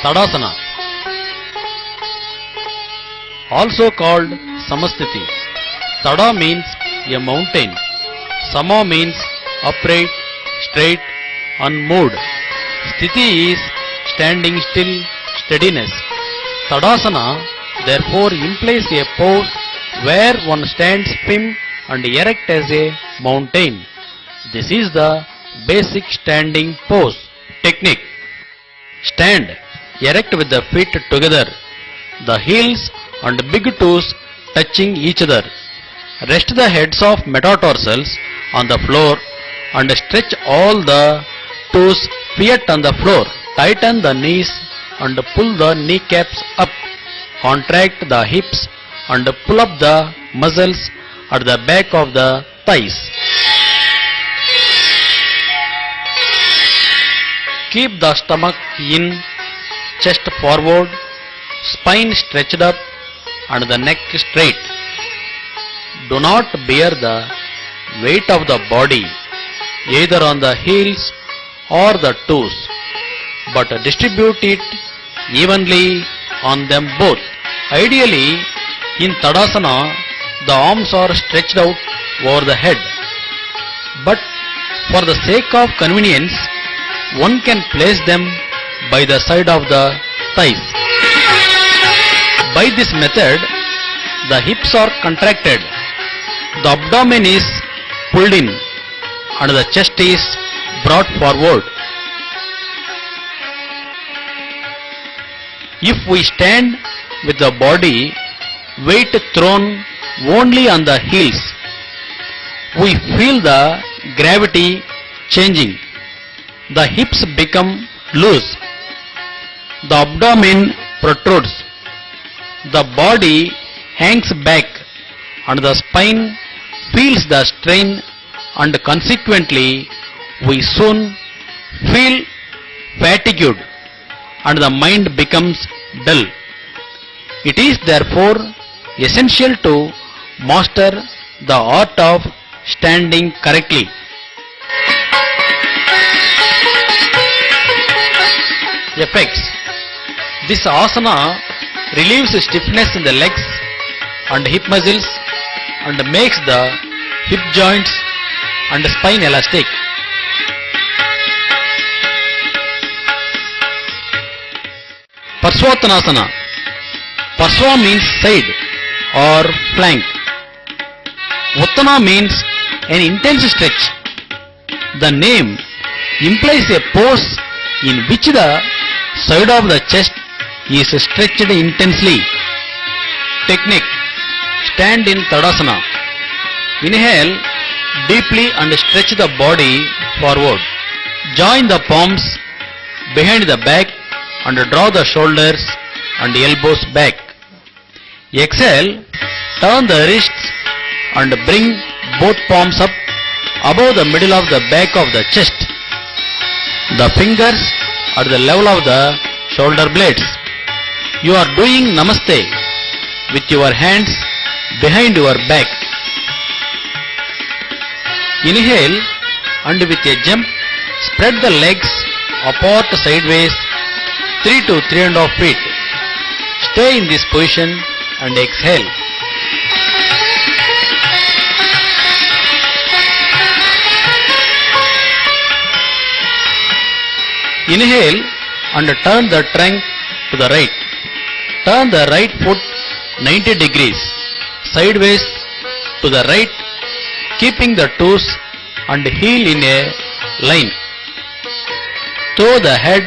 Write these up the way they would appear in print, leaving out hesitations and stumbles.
Tadasana, also called Samasthiti. Tada means a mountain. Sama means upright, straight, unmoved. Sthiti is standing still, steadiness. Tadasana therefore implies a pose where one stands firm and erect as a mountain. This is the basic standing pose. Technique. Stand erect with the feet together, the heels and big toes touching each other. Rest the heads of metatarsals on the floor and stretch all the toes flat on the floor. Tighten the knees and pull the kneecaps up. Contract the hips and pull up the muscles at the back of the thighs. Keep the stomach in, chest forward, spine stretched up and the neck straight. Do not bear the weight of the body either on the heels or the toes, but distribute it evenly on them both. Ideally, in Tadasana, the arms are stretched out over the head, but for the sake of convenience, one can place them by the side of the thighs. By this method, the hips are contracted, the abdomen is pulled in, and the chest is brought forward. If we stand with the body weight thrown only on the heels, we feel the gravity changing. The hips become loose, the abdomen protrudes, the body hangs back and the spine feels the strain, and consequently we soon feel fatigued and the mind becomes dull. It is therefore essential to master the art of standing correctly. Effects. This asana relieves stiffness in the legs and hip muscles and makes the hip joints and spine elastic. Parsvottanasana. Parsva means side or flank. Uttana means an intense stretch. The name implies a pose in which the side of the chest is stretched intensely. Technique. Stand in Tadasana. Inhale deeply and stretch the body forward. Join the palms behind the back and draw the shoulders and elbows back. Exhale, turn the wrists and bring both palms up above the middle of the back of the chest. The fingers at the level of the shoulder blades. You are doing Namaste with your hands behind your back. Inhale and with a jump spread the legs apart sideways 3 to 3.5 feet. Stay in this position and exhale. Inhale and turn the trunk to the right. Turn the right foot 90 degrees sideways to the right, keeping the toes and heel in a line. Throw the head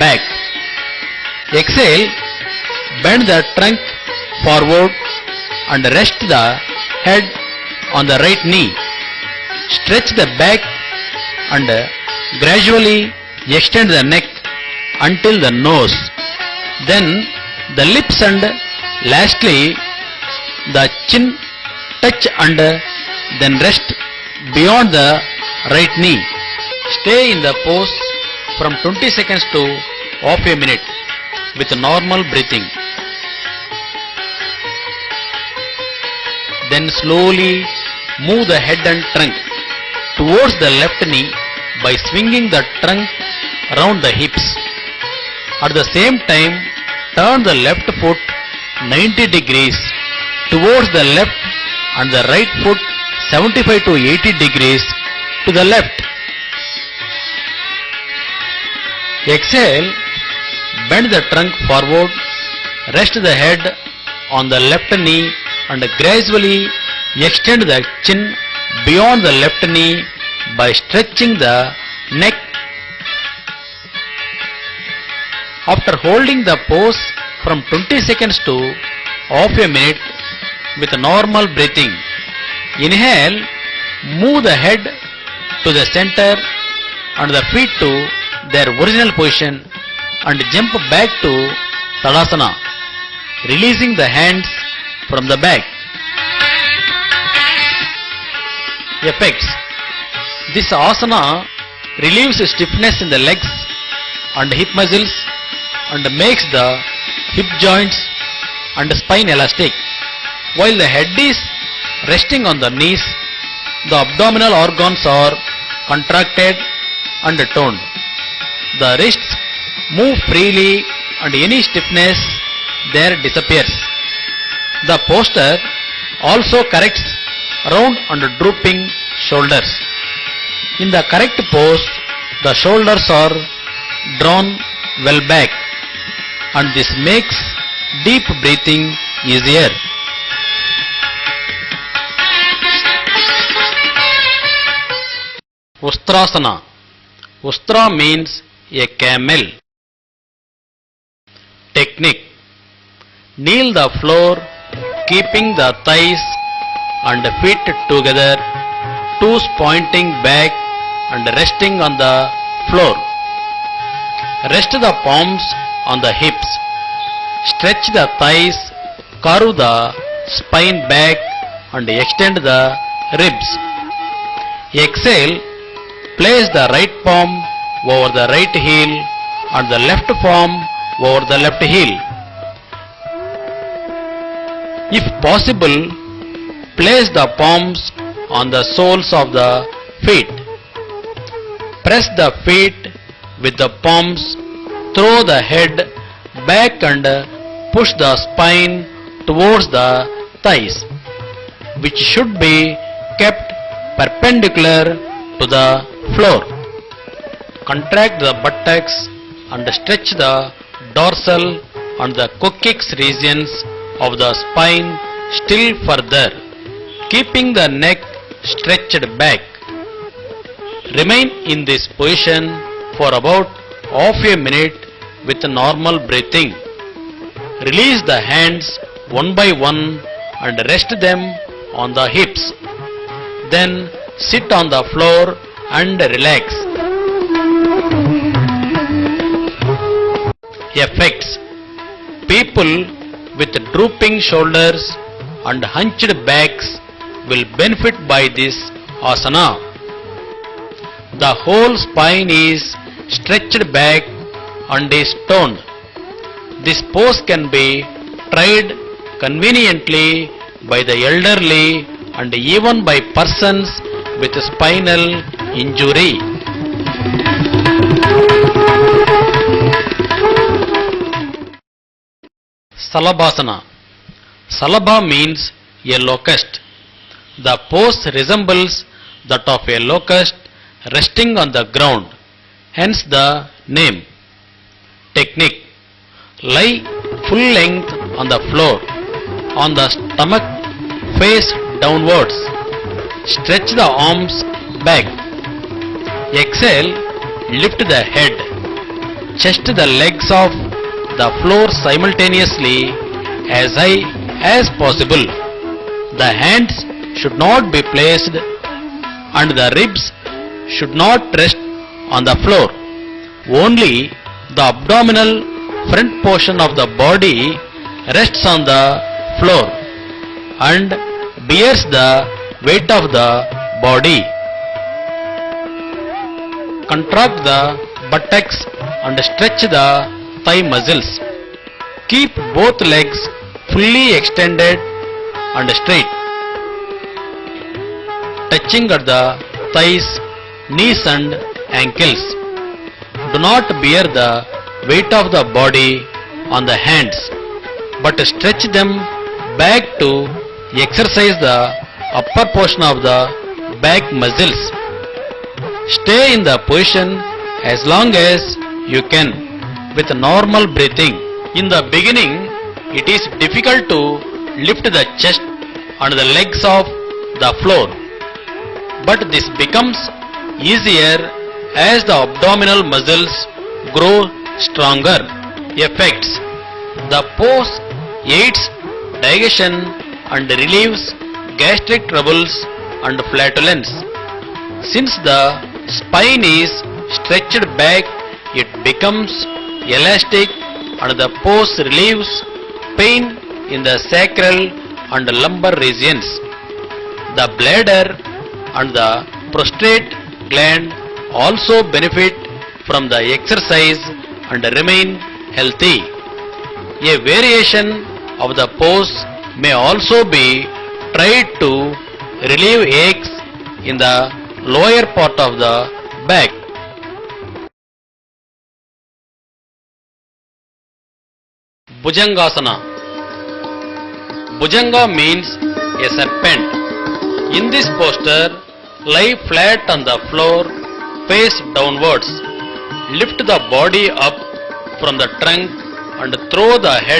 back. Exhale, bend the trunk forward and rest the head on the right knee. Stretch the back and gradually extend the neck until the nose, then the lips, and lastly the chin touch, and then rest beyond the right knee. Stay in the pose from 20 seconds to half a minute with normal breathing. Then slowly move the head and trunk towards the left knee by swinging the trunk around the hips At the same time, turn the left foot 90 degrees towards the left and the right foot 75 to 80 degrees to the left. Exhale, bend the trunk forward, rest the head on the left knee and gradually extend the chin beyond the left knee by stretching the neck. After holding the pose from 20 seconds to half a minute with normal breathing, inhale, move the head to the center and the feet to their original position and jump back to Tadasana, releasing the hands from the back. Effects: this asana relieves stiffness in the legs and hip muscles and makes the hip joints and spine elastic. While the head is resting on the knees, the abdominal organs are contracted and toned. The wrists move freely and any stiffness there disappears. The posture also corrects round and drooping shoulders. In the correct pose, the shoulders are drawn well back and this makes deep breathing easier. Ustrasana. Ustra means a camel. Technique: kneel the floor, keeping the thighs and feet together, toes pointing back and resting on the floor. Rest the palms on the hips. Stretch the thighs, curve the spine back and extend the ribs. Exhale, place the right palm over the right heel and the left palm over the left heel. If possible, place the palms on the soles of the feet. Press the feet with the palms, throw the head back and push the spine towards the thighs, which should be kept perpendicular to the floor. Contract the buttocks and stretch the dorsal and the coccyx regions of the spine still further, keeping the neck stretched back. Remain in this position for about half a minute with normal breathing. Release the hands one by one and rest them on the hips. Then sit on the floor and relax. Effects: people with drooping shoulders and hunched backs will benefit by this asana. The whole spine is stretched back and is toned. This pose can be tried conveniently by the elderly and even by persons with spinal injury. Salabhasana. Salabha means a locust. The pose resembles that of a locust resting on the ground, hence the name. Technique: lie full length on the floor, on the stomach face downwards. Stretch the arms back. Exhale, lift the head. Chest the legs off the floor simultaneously as high as possible. The hands should not be placed and the ribs should not rest on the floor. Only the abdominal front portion of the body rests on the floor and bears the weight of the body. Contract the buttocks and stretch the thigh muscles. Keep both legs fully extended and straight, touching at the thighs, knees and ankles. Do not bear the weight of the body on the hands, but stretch them back to exercise the upper portion of the back muscles. Stay in the position as long as you can with normal breathing. In the beginning, it is difficult to lift the chest and the legs off the floor, but this becomes easier as the abdominal muscles grow stronger. Effects: the pose aids digestion and relieves gastric troubles and flatulence. Since the spine is stretched back, it becomes elastic and the pose relieves pain in the sacral and lumbar regions. The bladder and the prostate gland also benefit from the exercise and remain healthy. A variation of the pose may also be tried to relieve aches in the lower part of the back. Bhujangasana. Bhujanga means a serpent. In this posture, lie flat on the floor, face downwards. Lift the body up from the trunk and throw the head